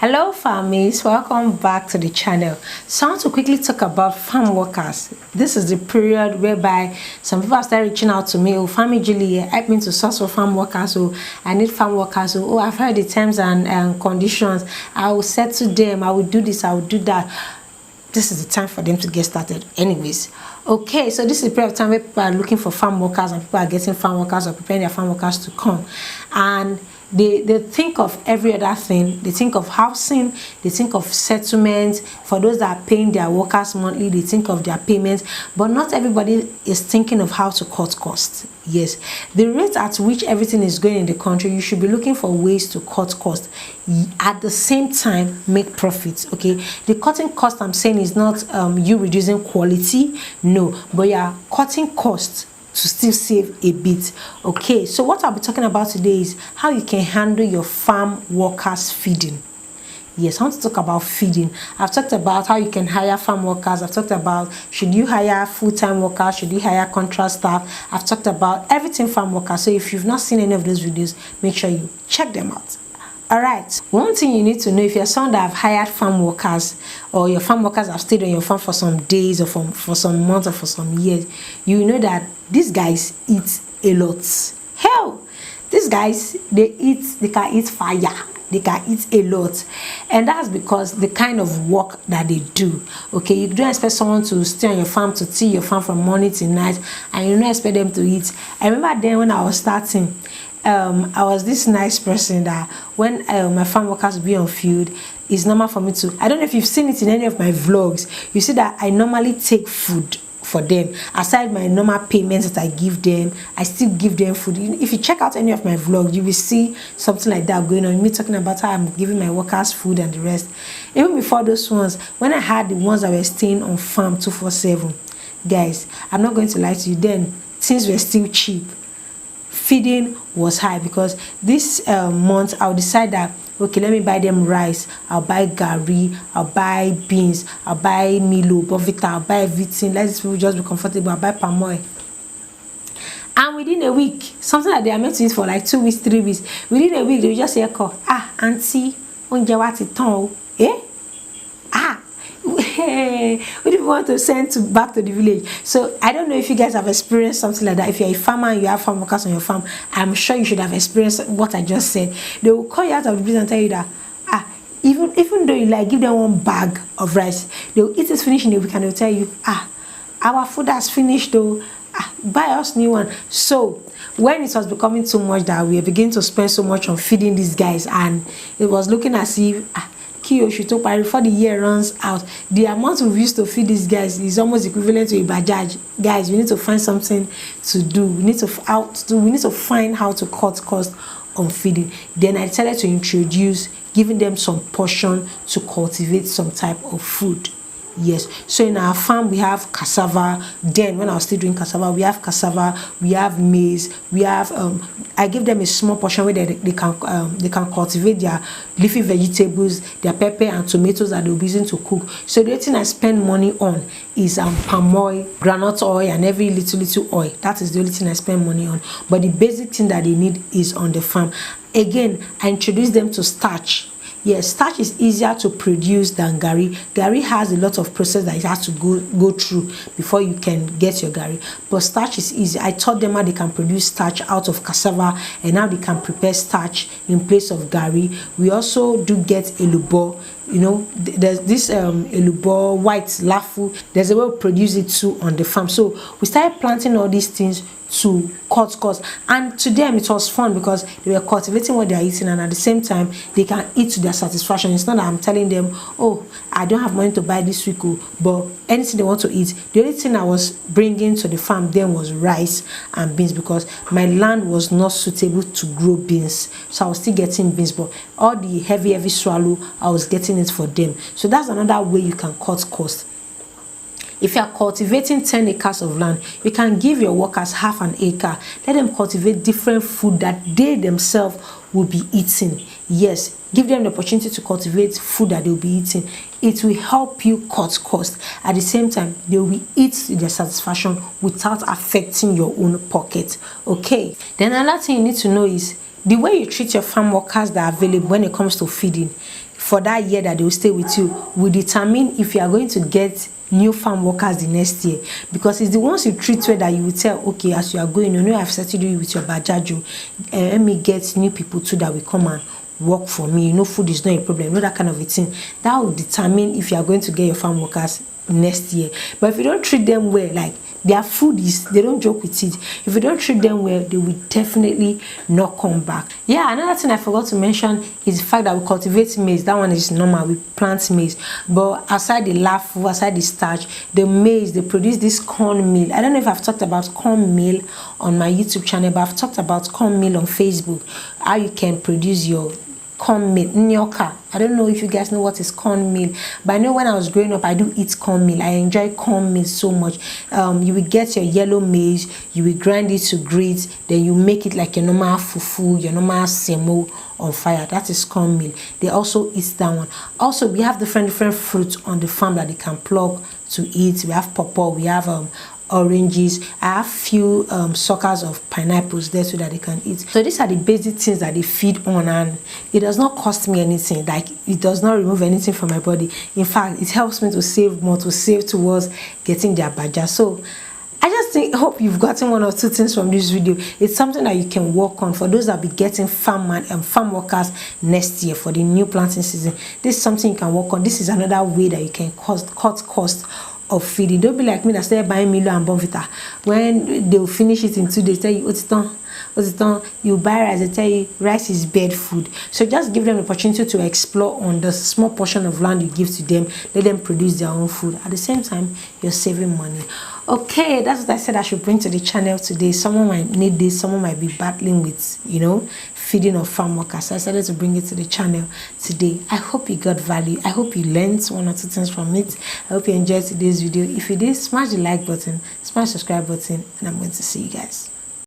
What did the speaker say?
Hello farmers, welcome back to the channel. So I want to quickly talk about farm workers. This is the period whereby some people are starting reaching out to me. Oh, FANN Nigeria, help me to source for farm workers. Oh, I need farm workers. Oh, I've heard the terms and conditions. I will settle them. I will do this, I will do that. This is the time for them to get started anyways. Okay, so this is a period of time where people are looking for farm workers and people are getting farm workers or preparing their farm workers to come. And they think of every other thing. They think of housing, they think of settlements. For those that are paying their workers monthly, they think of their payments. But not everybody is thinking of how to cut costs. Yes, the rate at which everything is going in the country, you should be looking for ways to cut costs. At the same time, make profits. Okay, the cutting cost I'm saying is not you reducing quality, no, but you are cutting costs to still save a bit. Okay, so what I'll be talking about today is how you can handle your farm workers feeding. Yes, I want to talk about feeding. I've talked about how you can hire farm workers. I've talked about should you hire full-time workers, should you hire contract staff. I've talked about everything farm workers. So if you've not seen any of those videos, make sure you check them out. Alright, one thing you need to know, if you're someone that have hired farm workers or your farm workers have stayed on your farm for some days or for some months or for some years, you know that these guys eat a lot. Hell, these guys, they can eat fire. They can eat a lot, and that's because the kind of work that they do. Okay, you don't expect someone to stay on your farm to till your farm from morning to night, and you don't expect them to eat. I remember then when I was starting, I was this nice person that when my farm workers would be on field, it's normal for me to, I don't know if you've seen it in any of my vlogs, you see that I normally take food for them. Aside my normal payments that I give them, I still give them food. If you check out any of my vlogs, you will see something like that going on, me talking about how I'm giving my workers food and the rest. Even before those ones, when I had the ones that were staying on farm 247, guys, I'm not going to lie to you, then things were still cheap. Feeding was high because this month I'll decide that okay, let me buy them rice, I'll buy gari, I'll buy beans, I'll buy Milo, Bovita, I'll buy everything. Let these people just be comfortable. I'll buy palm oil. And within a week, something that they are meant to eat for like 2 weeks, 3 weeks, within a week they will just say, auntie, onje wati ton, eh? We didn't want to send back to the village. So I don't know if you guys have experienced something like that. If you're a farmer and you have farm workers on your farm, I'm sure you should have experienced what I just said. They will call you out of the business and tell you that even though you like give them one bag of rice, they will eat it finish in a week and they'll tell you our food has finished though, buy us new one. So when it was becoming too much that we were beginning to spend so much on feeding these guys, and it was looking as if before the year runs out, the amount we used to feed these guys is almost equivalent to a bajaj. Guys, we need to find something to do. We need to find how to cut costs on feeding. Then I decided to introduce giving them some portion to cultivate some type of food. Yes, so in our farm we have cassava. Then when I was still doing cassava, we have cassava, we have maize, we have I give them a small portion where they can cultivate their leafy vegetables, their pepper and tomatoes that they'll be using to cook. So the thing I spend money on is palm oil, groundnut oil, and every little oil. That is the only thing I spend money on. But the basic thing that they need is on the farm. Again, I introduce them to starch. Yes, starch is easier to produce than gari. Gari has a lot of process that it has to go through before you can get your gari. But starch is easy. I taught them how they can produce starch out of cassava and how they can prepare starch in place of gari. We also do get elubo. You know, there's this elubo, white, lafu. There's a way to produce it too on the farm. So we started planting all these things to cut costs, and to them it was fun because they were cultivating what they are eating, and at the same time they can eat to their satisfaction. It's not that I'm telling them, oh, I don't have money to buy this week, but anything they want to eat. The only thing I was bringing to the farm then was rice and beans because my land was not suitable to grow beans, so I was still getting beans, but all the heavy swallow I was getting it for them. So that's another way you can cut costs. If you are cultivating 10 acres of land, you can give your workers half an acre. Let them cultivate different food that they themselves will be eating. Yes, give them the opportunity to cultivate food that they will be eating. It will help you cut costs. At the same time, they will eat to their satisfaction without affecting your own pocket. Okay. Then another thing you need to know is the way you treat your farm workers that are available when it comes to feeding. for that year that they will stay with you will determine if you are going to get new farm workers the next year, because it's the ones you treat well that you will tell, okay, as you are going, you know, I've settled you with your bajajo, let me get new people too that will come and work for me. You know, food is not a problem, you know, that kind of a thing. That will determine if you are going to get your farm workers next year. But if you don't treat them well, like their food is, they don't joke with it. If you don't treat them well, they will definitely not come back. Yeah, another thing I forgot to mention is the fact that we cultivate maize. That one is normal, we plant maize. But aside the laughter, aside the starch, the maize, they produce this cornmeal. I don't know if I've talked about cornmeal on my YouTube channel, but I've talked about cornmeal on Facebook, how you can produce your cornmeal, nyoka. I don't know if you guys know what is cornmeal, but I know when I was growing up, I do eat cornmeal. I enjoy cornmeal so much. You will get your yellow maize, you will grind it to grits, then you make it like your normal fufu, your normal semo on fire. That is cornmeal. They also eat that one. Also, we have different fruits on the farm that they can pluck to eat. We have pawpaw, we have oranges. I have few suckers of pineapples there so that they can eat. So these are the basic things that they feed on, and it does not cost me anything. Like, it does not remove anything from my body. In fact, it helps me to save more, to save towards getting their budget. So I just hope you've gotten one or two things from this video. It's something that you can work on for those that will be getting farm workers next year for the new planting season. This is something you can work on. This is another way that you can cut cost of feeding. Don't be like me that started buying Milo and Bonvita. When they'll finish it in 2 days, tell you, what's it done? You buy rice, they tell you rice is bad food. So just give them the opportunity to explore on the small portion of land you give to them. Let them produce their own food. At the same time, you're saving money. Okay, that's what I said I should bring to the channel today. Someone might need this, someone might be battling with, you know, feeding of farm workers. So I decided to bring it to the channel today. I hope you got value. I hope you learned one or two things from it. I hope you enjoyed today's video. If you did, smash the like button, smash the subscribe button, and I'm going to see you guys.